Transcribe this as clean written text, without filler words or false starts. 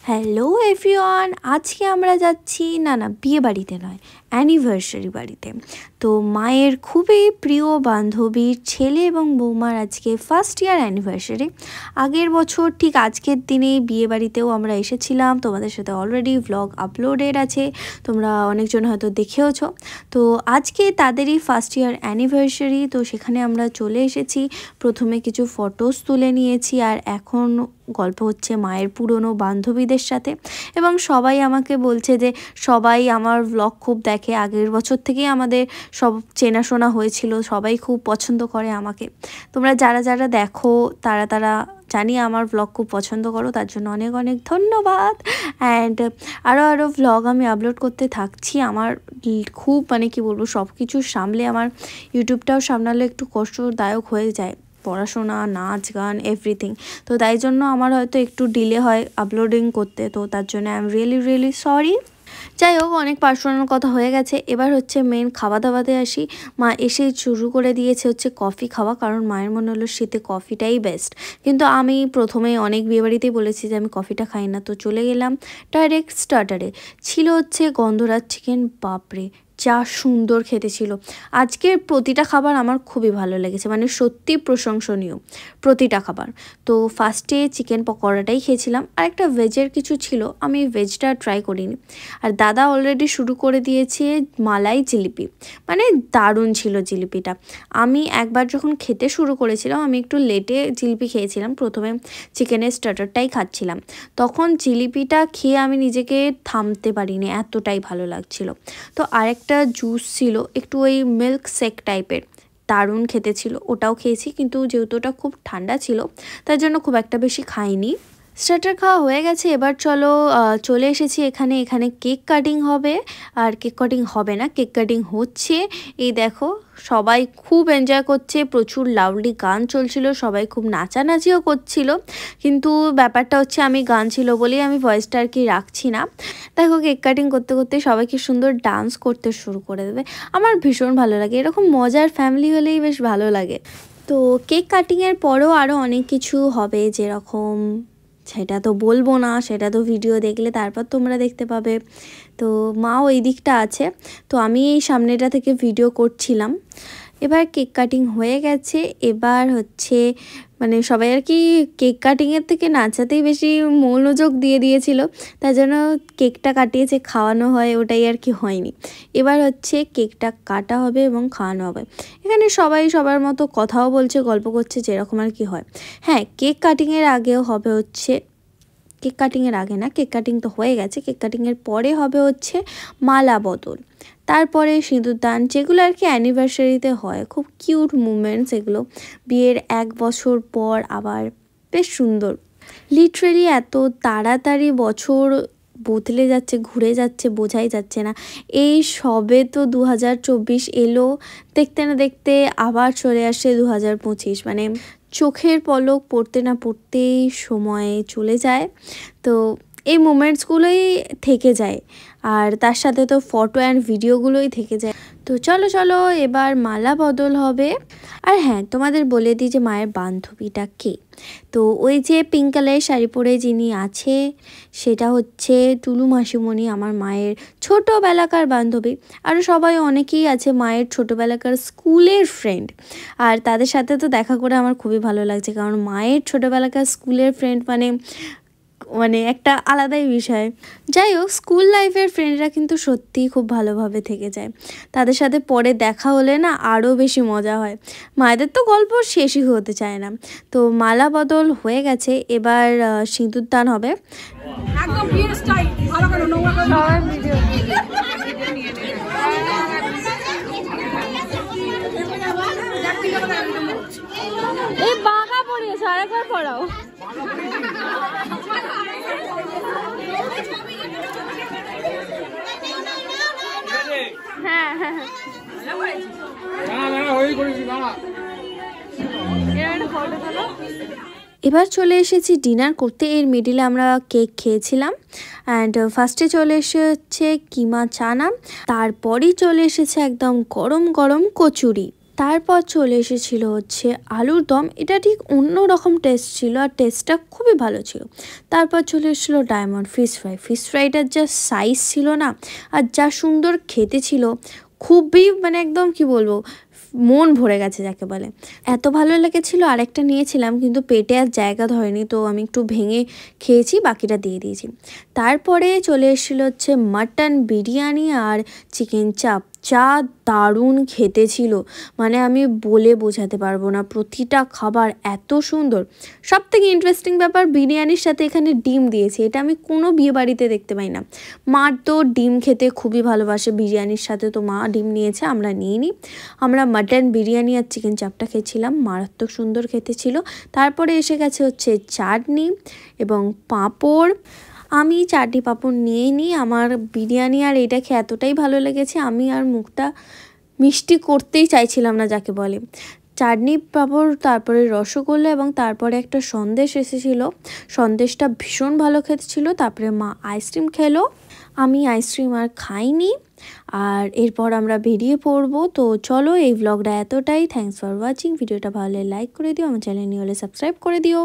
Hello everyone, আজকে আমরা যাচ্ছি না বিয়ে বাড়িতে নয়, অ্যানিভার্সারি বাড়িতে। তো মায়ের খুবই প্রিয় বান্ধবীর ছেলে এবং বৌমার আজকে ফার্স্ট ইয়ার অ্যানিভার্সারি। আগের বছর ঠিক আজকের দিনে বিয়ে বাড়িতেও আমরা এসেছিলাম, তোমাদের সাথে অলরেডি ভ্লগ আপলোডেড আছে, তোমরা অনেকজন হয়তো দেখেওছো। তো আজকে তাদেরই ফার্স্ট ইয়ার অ্যানিভার্সারি, তো সেখানে আমরা চলে এসেছি। প্রথমে কিছু ফটোস তুলে নিয়েছি, আর এখন গল্প হচ্ছে মায়ের পুরনো বান্ধবীদের সাথে। এবং সবাই আমাকে বলছে যে সবাই আমার ভ্লগ খুব দেখে, আগের বছর থেকেই আমাদের সব চেনাশোনা হয়েছিল, সবাই খুব পছন্দ করে আমাকে। তোমরা যারা যারা দেখো তারা জানি আমার ভ্লগ খুব পছন্দ করো, তার জন্য অনেক অনেক ধন্যবাদ। অ্যান্ড আরও ভ্লগ আমি আপলোড করতে থাকছি। আমার খুব কি বলবো, সব কিছু সামলে আমার ইউটিউবটাও সামলালে একটু কষ্টদায়ক হয়ে যায়, পড়াশোনা, নাচ, গান, এভরিথিং। তো তাই জন্য আমার হয়তো একটু ডিলে হয় আপলোডিং করতে, তো তার জন্য আই এম রিয়েলি সরি। যাই হোক, অনেক পার্সোনাল কথা হয়ে গেছে, এবার হচ্ছে মেন খাওয়া দাওয়াতে আসি। মা এসে শুরু করে দিয়েছে হচ্ছে কফি খাওয়া, কারণ মায়ের মনে হলো শীতে কফিটাই বেস্ট। কিন্তু আমি প্রথমে অনেক বিয়েবাড়িতেই বলেছি যে আমি কফিটা খাই না, তো চলে গেলাম ডাইরেক্ট স্টার্টারে। ছিল হচ্ছে গন্ধরাজ চিকেন, বাপরে যা সুন্দর খেতে ছিল। আজকের প্রতিটা খাবার আমার খুবই ভালো লেগেছে, সত্যি প্রশংসনীয় প্রতিটা খাবার। তো ফার্স্টে চিকেন পকোড়াটাই খেয়েছিলাম, আর একটা ভেজের কিছু ছিল, আমি ভেজটা ট্রাই করিনি। আর দাদা অলরেডি শুরু করে দিয়েছে মালাই জিলিপি, দারুণ ছিল জিলিপিটা। আমি একবার যখন খেতে শুরু করেছিলাম, আমি একটু লেটে জিলিপি খেয়েছিলাম, প্রথমে চিকেনের স্টার্টারটাই খাচ্ছিলাম, তখন জিলিপিটা খেয়ে আমি নিজেকে থামতে পারিনি, এতটাই ভালো লাগছিল। তো আরেকটা জুস ছিল, একটু ওই মিল্ক শেক টাইপের, দারুণ খেতে ছিল, ওটাও খেয়েছি, কিন্তু যেহেতু ওটা খুব ঠান্ডা ছিল তার জন্য খুব একটা বেশি খাইনি। স্টার্টার খাওয়া হয়ে গেছে, এবার চলে এসেছি এখানে কেক কাটিং হবে। আর কেক কাটিং হবে না, কেক কাটিং হচ্ছে। এই দেখো, সবাই খুব এনজয় করছে, প্রচুর লাউডলি গান চলছিল, সবাই খুব নাচানাচিও করছিল। কিন্তু ব্যাপারটা হচ্ছে আমি গান ছিল বলেই আমি ভয়েসটা আর কি রাখছি না। দেখো, কেক কাটিং করতে করতে সবাই কি সুন্দর ডান্স করতে শুরু করে দেবে। আমার ভীষণ ভালো লাগে, এরকম মজার ফ্যামিলি হলেই বেশ ভালো লাগে। তো কেক কাটিংয়ের পরেও আরও অনেক কিছু হবে, যেরকম সেটা তো বলবো না, সেটা তো ভিডিও দেখলে তারপর তোমরা দেখতে পাবে। তো মা ওই দিকটা আছে, তো আমি এই সামনেটা থেকে ভিডিও করছিলাম। এবার কেক কাটিং হয়ে গেছে, এবার হচ্ছে সবাই আর কি কেক কাটিংয়ের থেকে নাচাতেই বেশি মনোযোগ দিয়ে দিয়েছিল, তার জন্য কেকটা কাটিয়েছে, খাওয়ানো হয় ওটাই আর কি হয়নি। এবার হচ্ছে কেকটা কাটা হবে এবং খাওয়ানো হবে। এখানে সবাই সবার মতো কথাও বলছে, গল্প করছে, যেরকম আর কি হয়। হ্যাঁ, কেক কাটিংয়ের আগেও হবে হচ্ছে, কেক কাটিংয়ের আগে না, কেক কাটিং তো হয়ে গেছে, কেক কাটিংয়ের পরে হবে হচ্ছে মালা বদল, তারপরে সিঁদুরদান, যেগুলো আর কি অ্যানিভার্সারিতে হয়, খুব কিউট মুমেন্টস এগুলো। বিয়ের 1 বছর পর আবার বেশ সুন্দর। লিটারেলি এত তাড়াতাড়ি বছর বদলে যাচ্ছে, ঘুরে যাচ্ছে, বোঝাই যাচ্ছে না। এই সবে তো 2024 এলো, দেখতে না দেখতে আবার চলে আসে 2025, চোখের পলক পড়তে না পড়তেই সময় চলে যায়। তো এই মোমেন্টসগুলোই থেকে যায়, আর তার সাথে তো ফটো অ্যান্ড ভিডিওগুলোই থেকে যায়। তো চলো এবার মালা বদল হবে। আর হ্যাঁ, তোমাদের বলে দিই যে মায়ের বান্ধবীটা কে। তো ওই যে পিঙ্ক কালারের শাড়ি পরে যিনি আছে, সেটা হচ্ছে টুলু মাসিমণি, আমার মায়ের ছোটোবেলাকার বান্ধবী। আরও সবাই অনেকেই আছে মায়ের ছোটোবেলাকার স্কুলের ফ্রেন্ড, আর তাদের সাথে তো দেখা করে আমার খুবই ভালো লাগছে, কারণ মায়ের ছোটোবেলাকার স্কুলের ফ্রেন্ড একটা আলাদাই বিষয়। যাই হোক, স্কুল লাইফের ফ্রেন্ডরা কিন্তু সত্যিই খুব ভালোভাবে থেকে যায়, তাদের সাথে পরে দেখা হলে না আরও বেশি মজা হয়। মায়েদের তো গল্প শেষই হতে চায় না। তো মালা বদল হয়ে গেছে, এবার সিঁদুরদান হবে। এই বাঁকা পড়িয়েছে, আরেকবার পড়াও। হ্যাঁ, এবার চলে এসেছি ডিনার করতে। এর মিডিলে আমরা কেক খেয়েছিলাম, অ্যান্ড ফার্স্টে চলে এসেছে কিমা চানা, তারপরেই চলে এসেছে একদম গরম গরম কচুরি। তারপর চলে এসেছিল হচ্ছে আলুর দম। এটা ঠিক অন্য রকম টেস্ট ছিল আর টেস্টটা খুবই ভালো ছিল। তারপর চলে এসেছিলো diamond fish fry. Fish fritter যা সাইজ ছিল না আর যা সুন্দর খেতে ছিল, খুবই মানে একদম কি বলবো, মন ভরে গেছে যাকে বলে, এত ভালো লেগেছিলো। আরেকটা নিয়েছিলাম কিন্তু পেটে আর জায়গা ধরেনি, তো আমি একটু ভেঙে খেয়েছি, বাকিটা দিয়ে দিয়েছি। তারপরে চলে এসেছিলো হচ্ছে মাটন বিরিয়ানি আর চিকেন চাপ। যা দারুণ খেতে ছিল, মানে আমি বলে বোঝাতে পারবো না, প্রতিটা খাবার এত সুন্দর। সব থেকে ইন্টারেস্টিং ব্যাপার, বিরিয়ানির সাথে এখানে ডিম দিয়েছে, এটা আমি কোনো বিয়ে বাড়িতে দেখতে পাই না। মা তো ডিম খেতে খুবই ভালোবাসে, বিরিয়ানির সাথে তো মা ডিম নিয়েছে, আমরা নিইনি। আমরা মাটন বিরিয়ানি আর চিকেন চাপটা খেয়েছিলাম, মারাত্মক সুন্দর খেতে ছিল। তারপরে এসে গেছে হচ্ছে চাটনি এবং পাঁপড়। আমি চাটনি পাঁপড় নিয়ে নিই, আমার বিরিয়ানি আর এটা খেয়ে এতটাই ভালো লেগেছে, আমি আর মুখটা মিষ্টি করতেই চাইছিলাম না যাকে বলে। চাটনি পাঁপড়, তারপরে রসগোল্লা এবং তারপরে একটা সন্দেশ এসেছিলো। সন্দেশটা ভীষণ ভালো খেতে ছিল। তারপরে মা আইসক্রিম খেলো, আমি আইসক্রিম আর খাইনি। আর এরপর আমরা বেরিয়ে পড়বো। তো চলো, এই ব্লগটা এতটাই। Thanks for watching. ভিডিওটা ভালো লাগলে লাইক করে দিও, আমার চ্যানেল নিয়ে হলে সাবস্ক্রাইব করে দিও।